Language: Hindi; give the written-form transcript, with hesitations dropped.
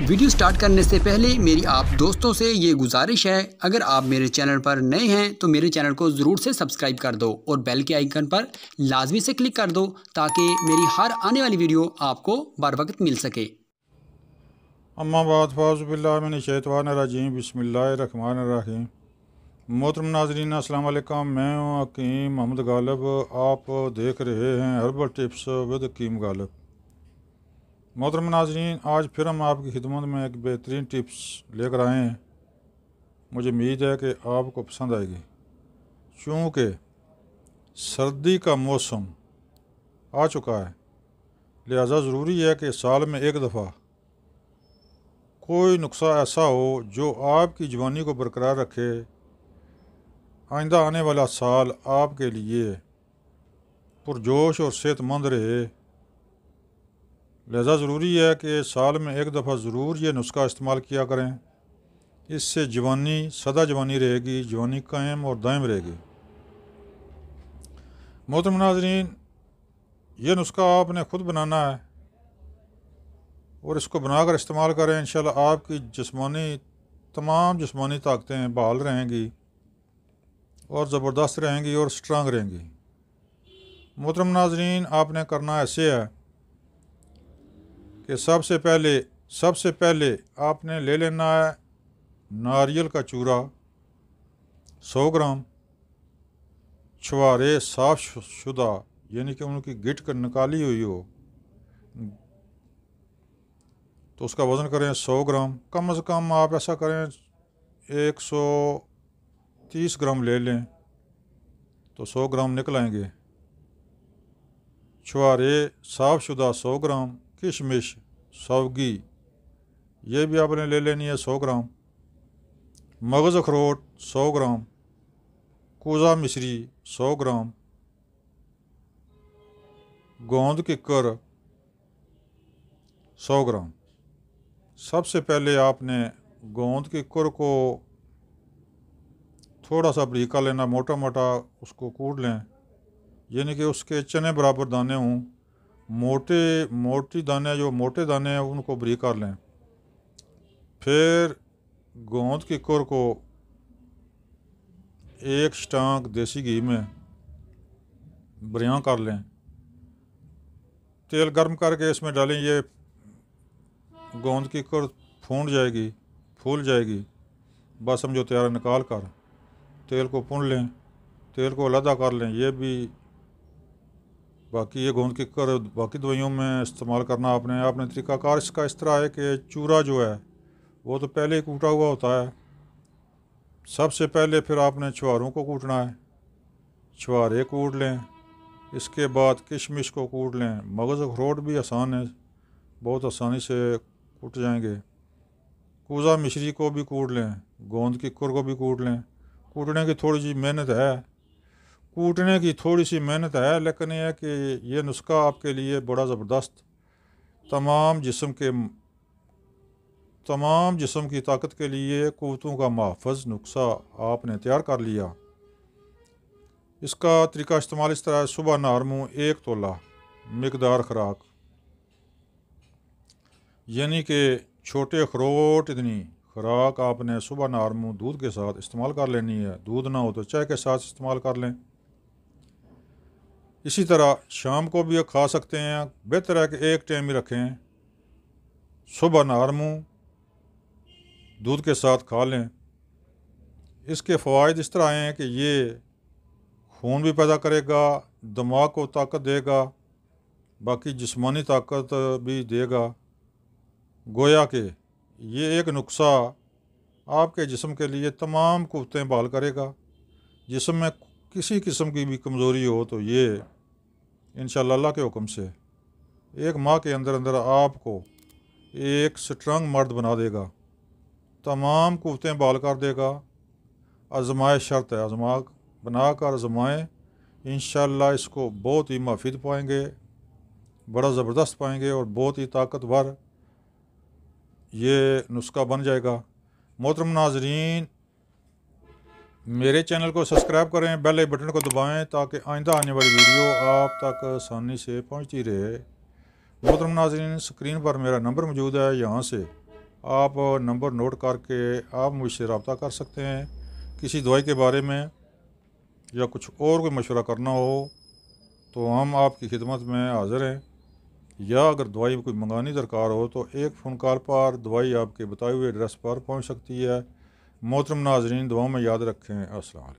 वीडियो स्टार्ट करने से पहले मेरी आप दोस्तों से ये गुजारिश है, अगर आप मेरे चैनल पर नए हैं तो मेरे चैनल को ज़रूर से सब्सक्राइब कर दो और बेल के आइकन पर लाजमी से क्लिक कर दो ताकि मेरी हर आने वाली वीडियो आपको बर वक्त मिल सके। अम्मा बाद फ़ाज़ुबिल्लाहिमिनश्शैतानिर्रजीम बिस्मिल्लाहिर्रहमानिर्रहीम। मोहतरम नाज़रीन अस्सलाम वालेकुम, मैं हूँ हकीम मोहम्मद गालिब। आप देख रहे हैं हर्बल टिप्स विद हकीम गालिब। मोहतरम नाज़रीन, आज फिर हम आपकी खिदमत में एक बेहतरीन टिप्स लेकर आए हैं। मुझे उम्मीद है कि आपको पसंद आएगी, चूँकि सर्दी का मौसम आ चुका है, लिहाजा ज़रूरी है कि साल में एक दफ़ा कोई नुस्खा ऐसा हो जो आपकी जवानी को बरकरार रखे, आइंदा आने वाला साल आपके लिए पुरजोश और सेहतमंद रहे। लिहाजा ज़रूरी है कि साल में एक दफ़ा ज़रूर ये नुस्खा इस्तेमाल किया करें। इससे जवानी सदा जवानी रहेगी, जवानी कायम और दायम रहेगी। मोहतरम नाज़रीन, ये नुस्खा आपने ख़ुद बनाना है और इसको बनाकर इस्तेमाल करें। इंशाल्लाह आपकी तमाम जिस्मानी ताकतें बहाल रहेंगी और ज़बरदस्त रहेंगी और स्ट्रांग रहेंगी। मोहतरम नाज़रीन, आपने करना ऐसे है कि सबसे पहले आपने ले लेना है नारियल का चूरा 100 ग्राम, छुहारे साफ शुदा यानी कि उनकी गिट निकाली हुई हो तो उसका वज़न करें 100 ग्राम। कम से कम आप ऐसा करें 130 ग्राम ले लें तो 100 ग्राम निकल आएंगे। छुहारे साफ शुदा 100 ग्राम, किशमिश सौगी ये भी आपने ले लेनी है 100 ग्राम, मगज़ अखरोट 100 ग्राम, कूज़ा मिश्री 100 ग्राम, गोंद किक्कर 100 ग्राम। सबसे पहले आपने गोंद किक्कर को थोड़ा सा बारीक कर लेना, मोटा मोटा उसको कूट लें, यानी कि उसके चने बराबर दाने हों। मोटे दाने हैं उनको बारीक कर लें। फिर गोंद किक्कर को एक स्टांक देसी घी में बरियां कर लें। तेल गर्म करके इसमें डालें। ये गोंद किक्कर फूल जाएगी, बस समझो तैयार। निकाल कर तेल को भून लें, तेल को अलग कर लें। ये भी बाकी ये गोंद किक्कर बाकी दवाइयों में इस्तेमाल करना आपने तरीक़ाकार इसका इस तरह है कि चूरा जो है वो तो पहले ही कूटा हुआ होता है। सबसे पहले फिर आपने छुहारों को कूटना है, छुहारे कूट लें। इसके बाद किशमिश को कूट लें। मगज़ अखरोट भी आसान है, बहुत आसानी से कूट जाएंगे। कूज़ा मिश्री को भी कूट लें, गोंद किक्कर को भी कूट लें। कूटने की थोड़ी सी मेहनत है, लेकिन यह है कि ये नुस्खा आपके लिए बड़ा ज़बरदस्त तमाम जिस्म की ताकत के लिए क़ुव्वतों का महफ़ज़ नुस्खा आपने तैयार कर लिया। इसका तरीका इस्तेमाल इस तरह है। सुबह नहर मुँह 1 तोला मिकदार खुराक, यानी कि छोटे अखरोट इतनी खुराक आपने सुबह नहर मुँह दूध के साथ इस्तेमाल कर लेनी है। दूध ना हो तो चाय के साथ इस्तेमाल कर लें। इसी तरह शाम को भी खा सकते हैं। बेहतर है कि एक टाइम ही रखें। सुबह नहर मुँह दूध के साथ खा लें। इसके फ़वाइद इस तरह हैं कि ये खून भी पैदा करेगा, दिमाग को ताकत देगा, बाकी जिस्मानी ताकत भी देगा। गोया कि ये एक नुस्खा आपके जिस्म के लिए तमाम क़ुव्वतें बहाल करेगा। जिस्म में किसी किस्म की भी कमज़ोरी हो तो ये इंशाअल्लाह अल्लाह के हुक्म से 1 माह के अंदर आपको एक स्ट्रांग मर्द बना देगा, तमाम क़ुव्वतें बहाल कर देगा। आज़माए शर्त है, आज़माएँ। इंशाअल्लाह इसको बहुत ही मुफीद पाएंगे, बड़ा ज़बरदस्त पाएंगे और बहुत ही ताकतवर ये नुस्खा बन जाएगा। मोहतरम नाज़रीन, मेरे चैनल को सब्सक्राइब करें, बेल आइकन बटन को दबाएं ताकि आइंदा आने वाली वीडियो आप तक आसानी से पहुंचती रहे। मोहतरम नाज़रीन, स्क्रीन पर मेरा नंबर मौजूद है, यहाँ से आप नंबर नोट करके आप मुझसे रब्ता कर सकते हैं। किसी दवाई के बारे में या कुछ और कोई मशवरा करना हो तो हम आपकी खिदमत में हाज़िर हैं। या अगर दवाई कोई मंगानी दरकार हो तो एक फ़ोन कॉल पर दवाई आपके बताए हुए एड्रेस पर पहुंच सकती है। मोहतरम नाज़रीन, दुआ में याद रखें। अस्सलाम वालेकुम।